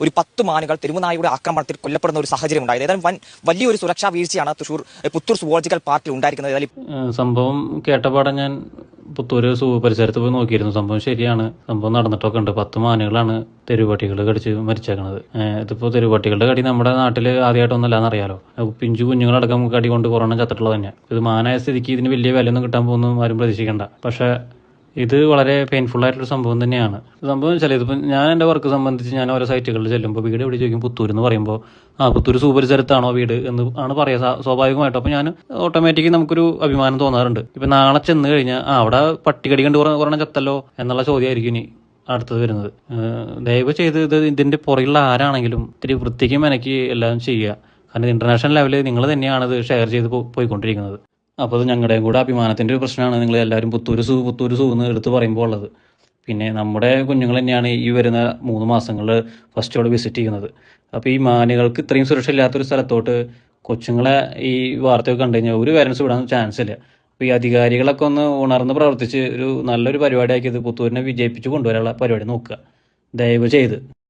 ഒരു 10 മാനുകൾ തെരുവുനായയുടെ ആക്രമണത്തിൽ കൊല്ലപ്പെടുന്ന ഒരു സാഹചര്യം ഉണ്ടായത്. ഏതായാലും വലിയൊരു സുരക്ഷാ വീഴ്ചയാണ് പുത്തൂർ സുവോളജിക്കൽ പാർക്കിൽ ഉണ്ടായിരിക്കുന്നത്. സംഭവം കേട്ടപാടെ ഞാൻ പുത്തൂര് പരിസരത്ത് പോയി നോക്കിയിരുന്നു. സംഭവം ശരിയാണ്, സംഭവം നടന്നിട്ടൊക്കെ ഉണ്ട്. 10 മാനുകളാണ് തെരുവുപട്ടികൾ കടിച്ച് മരിച്ചേക്കണത്. ഇതിപ്പോ തെരുവുപട്ടികളുടെ കടി നമ്മുടെ നാട്ടിൽ ആദ്യമായിട്ടൊന്നുമല്ലാന്ന് അറിയാലോ. പിഞ്ചു കുഞ്ഞുങ്ങളടക്കം കടി കൊണ്ട് കൊറോണ ചത്തിട്ടുള്ളത് തന്നെ. ഇത് മാനായ സ്ഥിതിക്ക് ഇതിന് വലിയ വിലയൊന്നും കിട്ടാൻ പോകുന്നു ആരും പ്രതീക്ഷിക്കണ്ട. പക്ഷെ ഇത് വളരെ പെയിൻഫുൾ ആയിട്ടൊരു സംഭവം തന്നെയാണ്. സംഭവം വെച്ചാൽ ഇതിപ്പോൾ ഞാൻ എൻ്റെ വർക്ക് സംബന്ധിച്ച് ഞാൻ ഓരോ സൈറ്റുകളിൽ ചെല്ലുമ്പോൾ വീട് എവിടെ ചോദിക്കും പുത്തൂർ എന്ന് പറയുമ്പോൾ പുത്തൂർ സൂപരിസരത്താണോ വീട് എന്ന് ആണ് പറയുക സ്വാഭാവികമായിട്ടും. അപ്പോൾ ഞാൻ ഓട്ടോമാറ്റിക്കലി നമുക്കൊരു അഭിമാനം തോന്നാറുണ്ട്. ഇപ്പം നാളെ ചെന്ന് കഴിഞ്ഞാൽ അവിടെ പട്ടികടി കണ്ട് കുറഞ്ഞ ചത്തല്ലോ എന്നുള്ള ചോദ്യമായിരിക്കും ഇനി അടുത്തത് വരുന്നത്. ദയവ് ചെയ്ത് ഇതിൻ്റെ പുറകിലുള്ള ആരാണെങ്കിലും ഇത്തിരി വൃത്തിക്കും എനിക്ക് എല്ലാം ചെയ്യുക. കാരണം ഇന്റർനാഷണൽ ലെവലിൽ നിങ്ങൾ തന്നെയാണ് ഇത് ഷെയർ ചെയ്ത് പോയിക്കൊണ്ടിരിക്കുന്നത്. അപ്പോൾ അത് ഞങ്ങളുടെയും കൂടെ അഭിമാനത്തിൻ്റെ ഒരു പ്രശ്നമാണ് നിങ്ങൾ എല്ലാവരും പുത്തൂര് സൂ എന്ന് എടുത്ത് പറയുമ്പോൾ ഉള്ളത്. പിന്നെ നമ്മുടെ കുഞ്ഞുങ്ങൾ തന്നെയാണ് ഈ വരുന്ന 3 മാസങ്ങളിൽ ഫസ്റ്റോട് വിസിറ്റ് ചെയ്യുന്നത്. അപ്പോൾ ഈ മാനുകൾക്ക് ഇത്രയും സുരക്ഷ ഇല്ലാത്തൊരു സ്ഥലത്തോട്ട് കൊച്ചുങ്ങളെ ഈ വാർത്തയൊക്കെ കണ്ടു കഴിഞ്ഞാൽ ഒരു പേരൻസ് വിടാൻ ചാൻസ് ഇല്ല. അപ്പോൾ ഈ അധികാരികളൊക്കെ ഒന്ന് ഉണർന്ന് പ്രവർത്തിച്ച് ഒരു നല്ലൊരു പരിപാടിയാക്കിയത് പുത്തൂരിനെ വിജയിപ്പിച്ച് കൊണ്ടുവരാനുള്ള പരിപാടി നോക്കുക ദയവ് ചെയ്ത്.